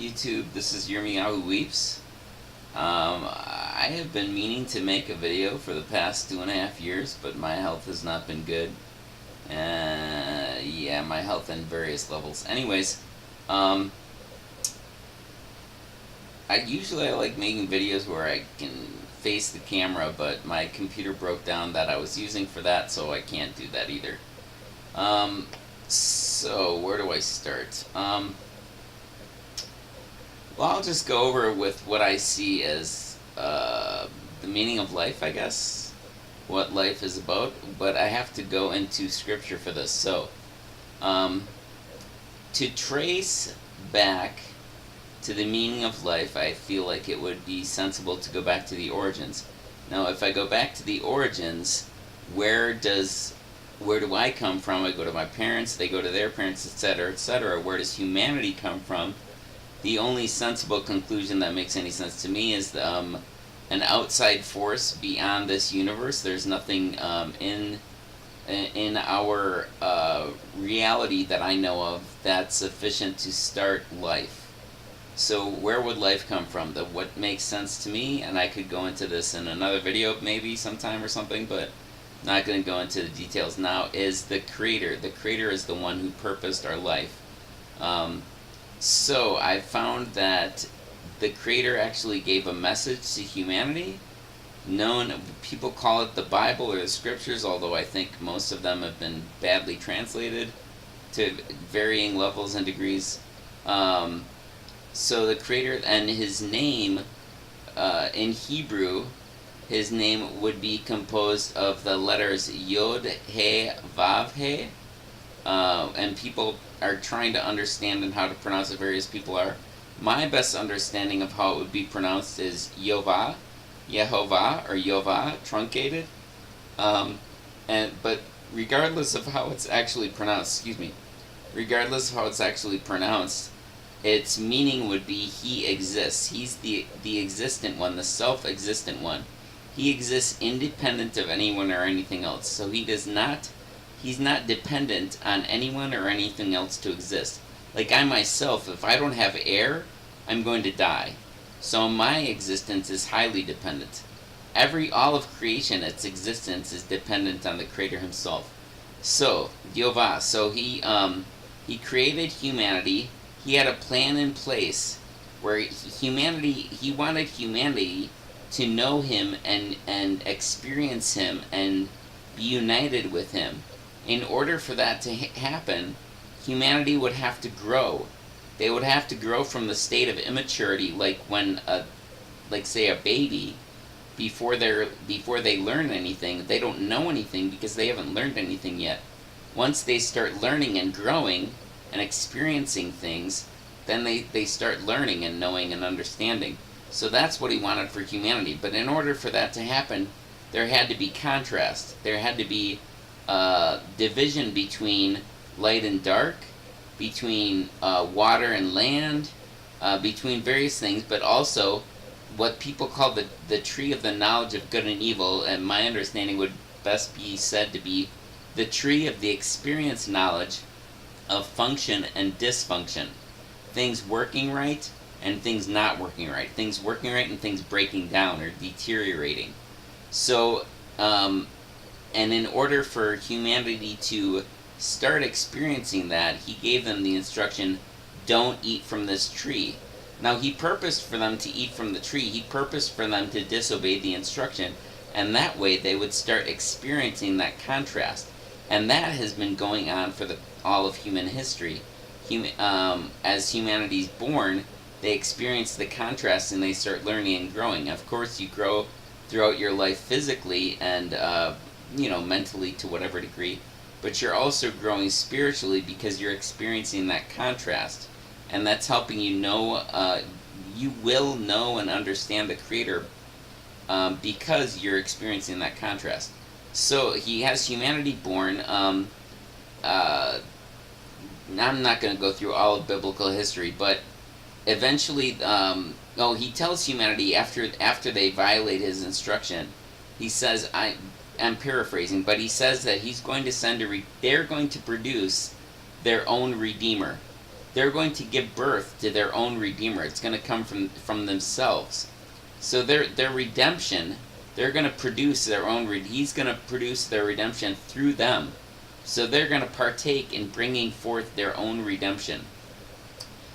YouTube, this is Yirmiyahu Weeps. I have been meaning to make a video for the past 2.5 years, but my health has not been good. Yeah, my health in various levels. Anyways, I like making videos where I can face the camera, but my computer broke down that I was using for that, so I can't do that either. So where do I start? Well, I'll just go over with what I see as the meaning of life, I guess. What life is about, but I have to go into scripture for this. So, to trace back to the meaning of life, I feel like it would be sensible to go back to the origins. Now, if I go back to the origins, where do I come from? I go to my parents, they go to their parents, etc., etc. Where does humanity come from? The only sensible conclusion that makes any sense to me is an outside force beyond this universe. There's nothing in our reality that I know of that's sufficient to start life. So where would life come from? What makes sense to me, and I could go into this in another video maybe sometime or something, but not going to go into the details now, is the Creator. The Creator is the one who purposed our life. So I found that the Creator actually gave a message to humanity. People call it the Bible or the Scriptures, although I think most of them have been badly translated to varying levels and degrees. So the Creator, and His name in Hebrew, His name would be composed of the letters Yod, He, Vav, He. And people are trying to understand and how to pronounce it. Various people are. My best understanding of how it would be pronounced is Yovah, Yehovah, or Yovah, truncated. But regardless of how it's actually pronounced, its meaning would be He exists. He's the existent one, the self-existent one. He exists independent of anyone or anything else. So He's not dependent on anyone or anything else to exist. Like I myself, if I don't have air, I'm going to die. So my existence is highly dependent. All of creation, its existence is dependent on the Creator Himself. So, Yovah, so He created humanity. He had a plan in place where He wanted humanity to know Him and experience Him and be united with Him. In order for that to happen, humanity would have to grow. They would have to grow from the state of immaturity, like when, say a baby, before they learn anything, they don't know anything because they haven't learned anything yet. Once they start learning and growing and experiencing things, then they start learning and knowing and understanding. So that's what He wanted for humanity. But in order for that to happen, there had to be contrast. There had to be division between light and dark, between water and land, between various things, but also what people call the tree of the knowledge of good and evil, and my understanding would best be said to be the tree of the experienced knowledge of function and dysfunction. Things working right and things not working right. Things working right and things breaking down or deteriorating. So, and in order for humanity to start experiencing that, He gave them the instruction, don't eat from this tree. Now, He purposed for them to eat from the tree. He purposed for them to disobey the instruction, and that way they would start experiencing that contrast. And that has been going on for all of human history. As humanity's born, they experience the contrast and they start learning and growing. Of course, you grow throughout your life physically and mentally to whatever degree, but you're also growing spiritually because you're experiencing that contrast, and that's helping you know, you will know and understand the Creator because you're experiencing that contrast. So He has humanity born. I'm not going to go through all of biblical history, but eventually, He tells humanity after they violate His instruction, He says, I'm paraphrasing, but He says that He's going to they're going to produce their own Redeemer. they're going to give birth to their own Redeemer. It's going to come from themselves. So their redemption, they're going to produce their own. He's going to produce their redemption through them. So they're going to partake in bringing forth their own redemption.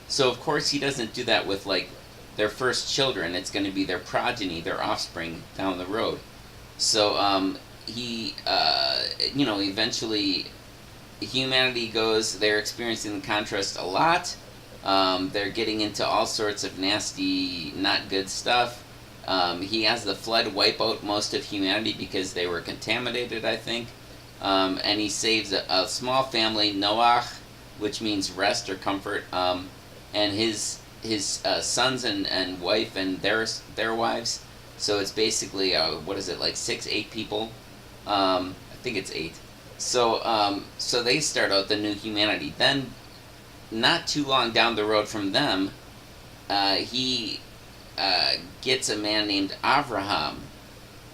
So of course he doesn't do that with like their first children. It's going to be their progeny, their offspring down the road. So he, eventually humanity goes. They're experiencing the contrast a lot. They're getting into all sorts of nasty, not good stuff. He has the flood wipe out most of humanity because they were contaminated, I think. And he saves a small family, Noach, which means rest or comfort, and his sons and wife and their wives. So it's basically like 6-8 people. I think it's 8. So they start out the new humanity. Then, not too long down the road from them, he gets a man named Avraham,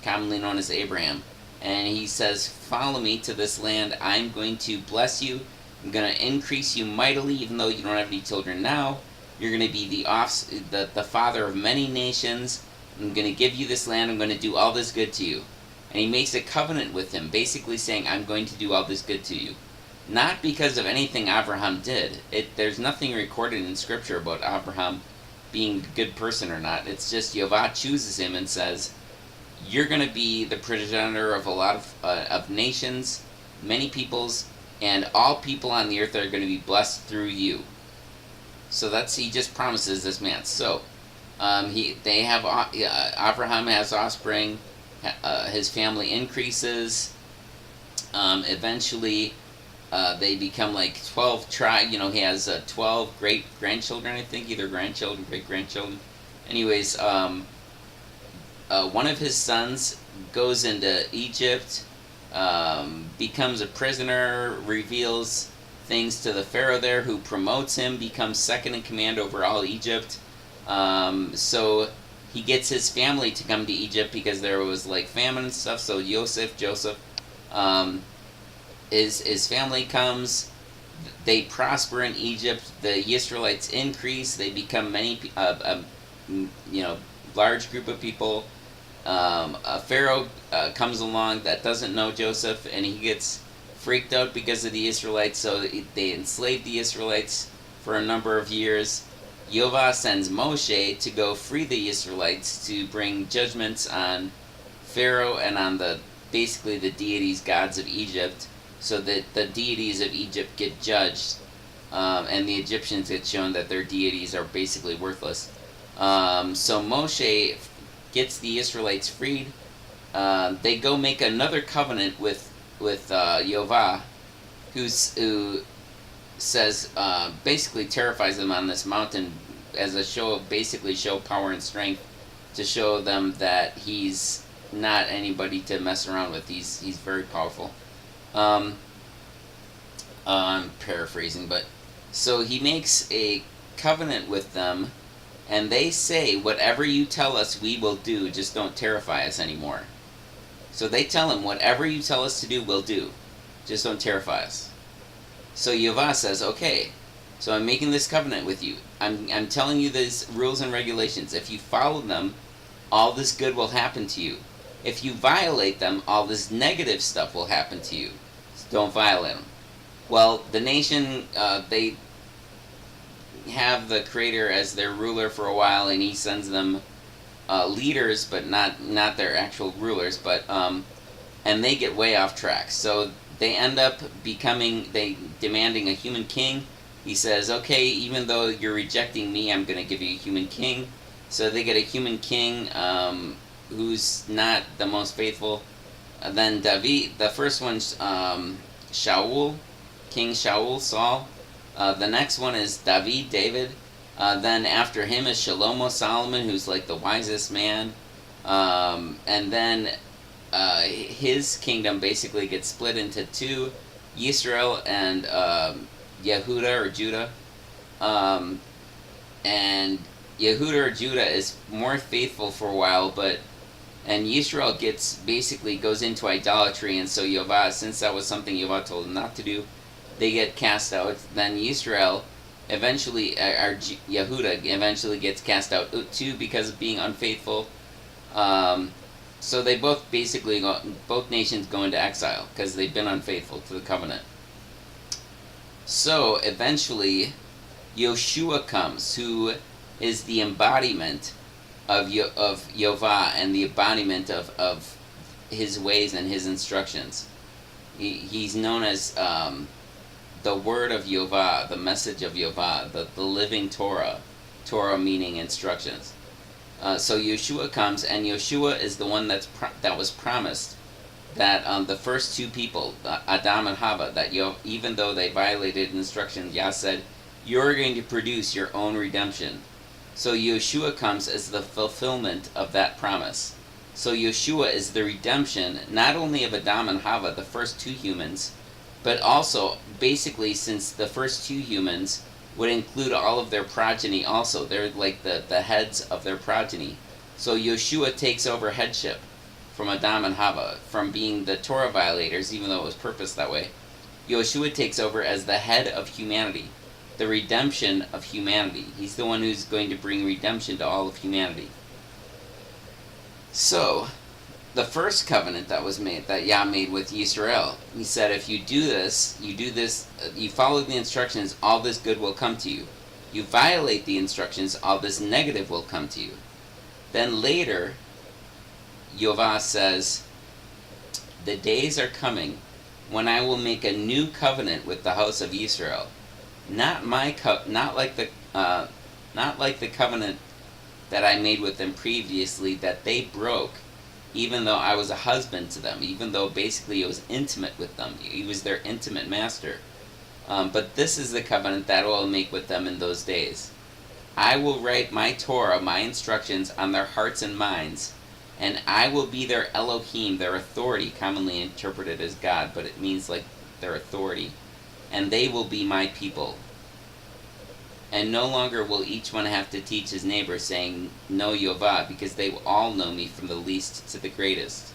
commonly known as Abraham, and he says, "Follow me to this land. I'm going to bless you. I'm going to increase you mightily, even though you don't have any children now. You're going to be the father of many nations. I'm going to give you this land. I'm going to do all this good to you." And he makes a covenant with him, basically saying, "I'm going to do all this good to you." Not because of anything Abraham did. There's nothing recorded in Scripture about Abraham being a good person or not. It's just Yehovah chooses him and says, "You're going to be the progenitor of a lot of nations, many peoples, and all people on the earth are going to be blessed through you." So he just promises this man. So Abraham has offspring. His family increases. Eventually, they become like 12 tribes. He has 12 great grandchildren, I think, either grandchildren, great grandchildren. Anyways, one of his sons goes into Egypt, becomes a prisoner, reveals things to the Pharaoh there, who promotes him, becomes second in command over all Egypt. So he gets his family to come to Egypt because there was like famine and stuff. So Joseph, his family comes. They prosper in Egypt. The Israelites increase. They become large group of people. A Pharaoh comes along that doesn't know Joseph, and he gets freaked out because of the Israelites. So they enslave the Israelites for a number of years. Yehovah sends Moshe to go free the Israelites, to bring judgments on Pharaoh and on basically the deities, gods of Egypt, so that the deities of Egypt get judged, and the Egyptians get shown that their deities are basically worthless. So Moshe gets the Israelites freed. They go make another covenant with Yehovah, who says, basically terrifies them on this mountain as a show power and strength, to show them that he's not anybody to mess around with. He's very powerful. I'm paraphrasing, but so he makes a covenant with them, and they say, "Whatever you tell us, we will do. Just don't terrify us anymore." So they tell him, "Whatever you tell us to do, we'll do. Just don't terrify us." So Yehovah says, "Okay, so I'm making this covenant with you. I'm telling you these rules and regulations. If you follow them, all this good will happen to you. If you violate them, all this negative stuff will happen to you. So don't violate them." Well, the nation, they have the Creator as their ruler for a while, and he sends them leaders, but not their actual rulers. But and they get way off track. So they end up demanding a human king. He says, "Okay, even though you're rejecting me, I'm going to give you a human king." So they get a human king who's not the most faithful. Then David, the first one's Shaul, King Shaul, Saul. The next one is David. Then after him is Shlomo, Solomon, who's like the wisest man. And then his kingdom basically gets split into two, Yisrael and Yehuda or Judah. And Yehuda or Judah is more faithful for a while, and Yisrael goes into idolatry, and so Yehovah, since that was something Yehovah told him not to do, they get cast out. Then Yisrael eventually, Yehuda eventually gets cast out too because of being unfaithful. So they both basically both nations go into exile because they've been unfaithful to the covenant. So eventually, Yoshua comes, who is the embodiment of Yovah and the embodiment of his ways and his instructions. He's known as the word of Yovah, the message of Yovah, the living Torah, Torah meaning instructions. So Yeshua comes, and Yeshua is the one that was promised that the first two people, Adam and Hava, that even though they violated instructions, Yah said, you're going to produce your own redemption. So Yeshua comes as the fulfillment of that promise. So Yeshua is the redemption, not only of Adam and Hava, the first two humans, but also, basically, since the first two humans would include all of their progeny also. They're like the heads of their progeny. So Yeshua takes over headship from Adam and Hava, from being the Torah violators, even though it was purposed that way. Yeshua takes over as the head of humanity, the redemption of humanity. He's the one who's going to bring redemption to all of humanity. So, the first covenant that was made, that Yah made with Yisrael, he said, if you do this, you follow the instructions, all this good will come to you. You violate the instructions, all this negative will come to you. Then later, Yovah says, the days are coming when I will make a new covenant with the house of Israel. Not like the covenant that I made with them previously that they broke, even though I was a husband to them, even though basically I was intimate with them. He was their intimate master. But this is the covenant that I will make with them in those days. I will write my Torah, my instructions, on their hearts and minds, and I will be their Elohim, their authority, commonly interpreted as God, but it means like their authority. And they will be my people. And no longer will each one have to teach his neighbor, saying, know Yovah, because they will all know me from the least to the greatest.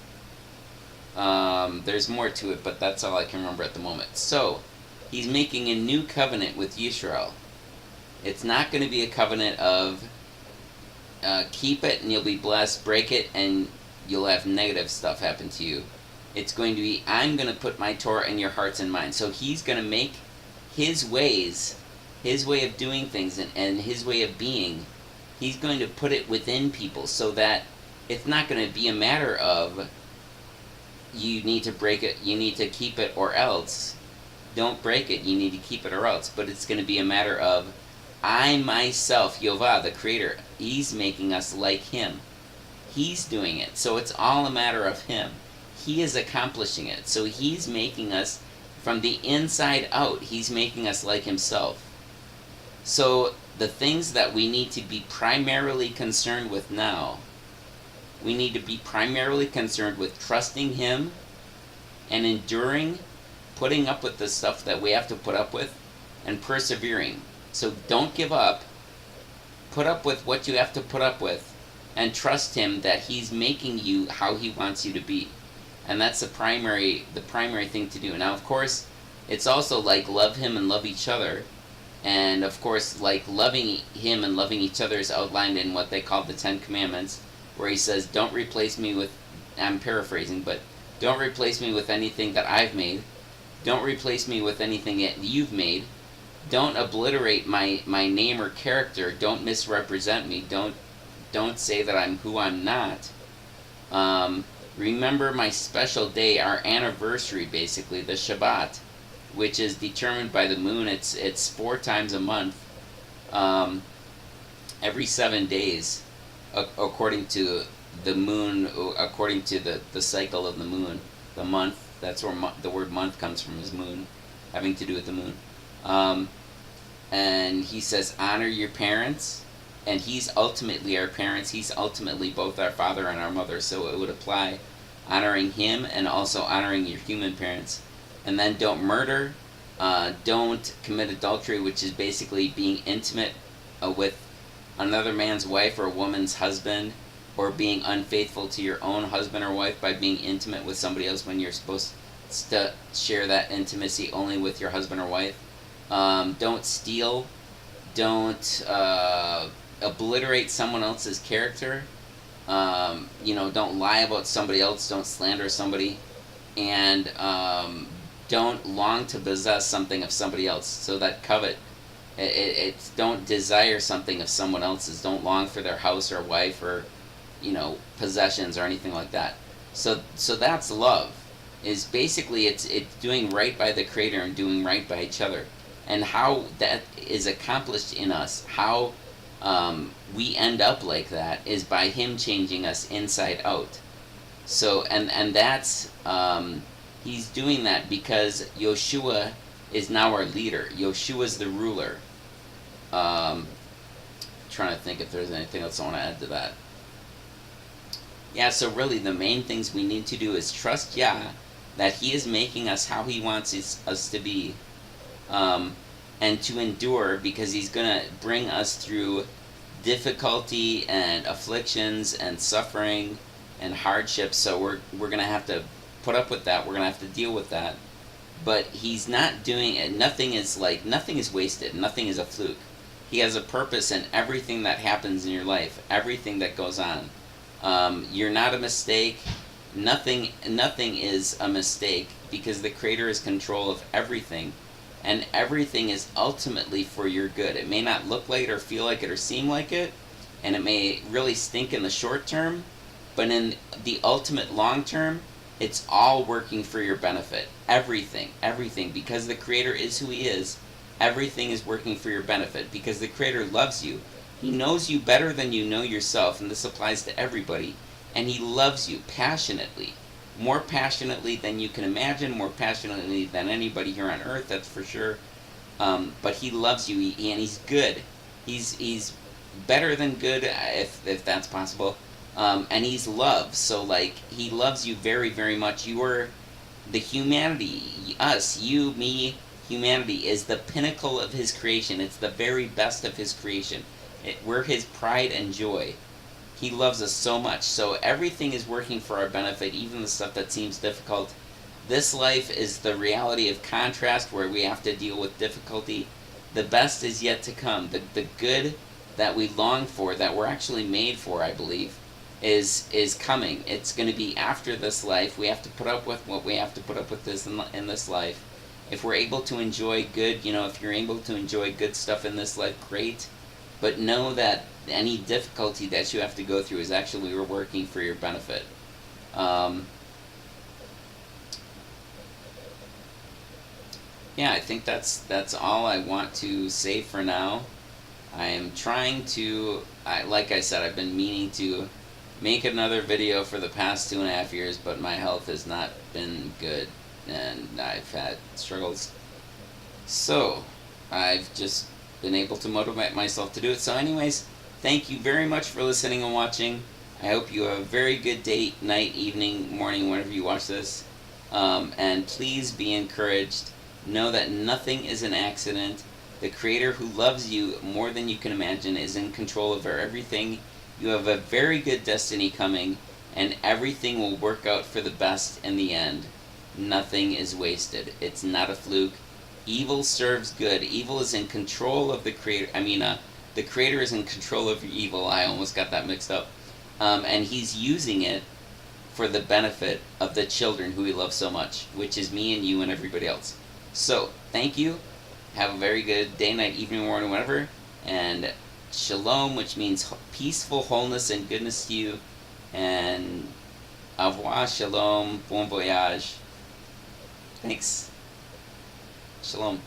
There's more to it, but that's all I can remember at the moment. So, he's making a new covenant with Yisrael. It's not going to be a covenant of keep it and you'll be blessed, break it and you'll have negative stuff happen to you. It's going to be, I'm going to put my Torah in your hearts and minds. So he's going to make his ways, his way of doing things and his way of being, he's going to put it within people so that it's not going to be a matter of you need to break it, you need to keep it or else. Don't break it, you need to keep it or else. But it's going to be a matter of I myself, Yovah, the Creator, he's making us like him. He's doing it. So it's all a matter of him. He is accomplishing it. So he's making us from the inside out. He's making us like himself. So the things that we need to be primarily concerned with now, we need to be primarily concerned with trusting him and enduring, putting up with the stuff that we have to put up with, and persevering. So don't give up. Put up with what you have to put up with, and trust him that he's making you how he wants you to be. And that's the primary thing to do. Now, of course, it's also like love him and love each other. And of course, like loving him and loving each other is outlined in what they call the Ten Commandments, where he says, don't replace me with, I'm paraphrasing, but don't replace me with anything that I've made. Don't replace me with anything that you've made. Don't obliterate my name or character. Don't misrepresent me. Don't say that I'm who I'm not. Remember my special day, our anniversary, basically, the Shabbat, which is determined by the moon. It's 4 times a month, every 7 days, according to the moon, according to the cycle of the moon, the month. That's where the word month comes from, is moon, having to do with the moon. And he says, honor your parents, and he's ultimately our parents. He's ultimately both our father and our mother, so it would apply honoring him and also honoring your human parents. And then don't murder, don't commit adultery, which is basically being intimate with another man's wife or a woman's husband, or being unfaithful to your own husband or wife by being intimate with somebody else when you're supposed to share that intimacy only with your husband or wife. Don't steal. don't obliterate someone else's character. Don't lie about somebody else. Don't slander somebody, and don't long to possess something of somebody else. So that covet, it's don't desire something of someone else's. Don't long for their house or wife or possessions or anything like that. So that's love. Is basically it's doing right by the Creator and doing right by each other, and how that is accomplished in us. How we end up like that is by Him changing us inside out. So and that's He's doing that because Yeshua is now our leader. Yeshua's the ruler. Trying to think if there's anything else I want to add to that. Yeah, so really the main things we need to do is trust Yah, that He is making us how He wants us to be, and to endure, because He's going to bring us through difficulty and afflictions and suffering and hardships. So we're going to have to put up with that. We're going to have to deal with that. But He's not doing it. Nothing is wasted. Nothing is a fluke. He has a purpose in everything that happens in your life, everything that goes on. You're not a mistake. Nothing is a mistake, because the Creator is in control of everything, and everything is ultimately for your good. It may not look like it or feel like it or seem like it, and it may really stink in the short term, but in the ultimate long term, it's all working for your benefit. Everything, because the Creator is who He is. Everything is working for your benefit, because the Creator loves you. He knows you better than you know yourself, and this applies to everybody. And He loves you passionately, more passionately than you can imagine, more passionately than anybody here on earth, that's for sure. But He loves you, and He's good. He's better than good, if that's possible. And He's love, so He loves you very, very much. You are the humanity, us, you, me, humanity is the pinnacle of His creation. It's the very best of His creation. We're His pride and joy. He loves us so much. So everything is working for our benefit, even the stuff that seems difficult. This life is the reality of contrast, where we have to deal with difficulty. The best is yet to come. The good that we long for, that we're actually made for, I believe, is coming. It's going to be after this life. We have to put up with what we have to put up with this in this life. If we're able to enjoy good, if you're able to enjoy good stuff in this life, great. But know that any difficulty that you have to go through is actually working for your benefit. Yeah, I think that's all I want to say for now. I am trying to, like I said, I've been meaning to make another video for the past 2.5 years, but my health has not been good, and I've had struggles. So, I've just been able to motivate myself to do it. So anyways, thank you very much for listening and watching. I hope you have a very good day, night, evening, morning, whenever you watch this. And please be encouraged. Know that nothing is an accident. The Creator, who loves you more than you can imagine, is in control of everything. You have a very good destiny coming, and everything will work out for the best in the end. Nothing is wasted. It's not a fluke. Evil serves good. Evil is in control of the Creator. The Creator is in control of evil. I almost got that mixed up. And He's using it for the benefit of the children who He loves so much, which is me and you and everybody else. So, thank you. Have a very good day, night, evening, morning, whatever. And shalom, which means peaceful wholeness and goodness to you. And au revoir, shalom, bon voyage. Thanks. Shalom.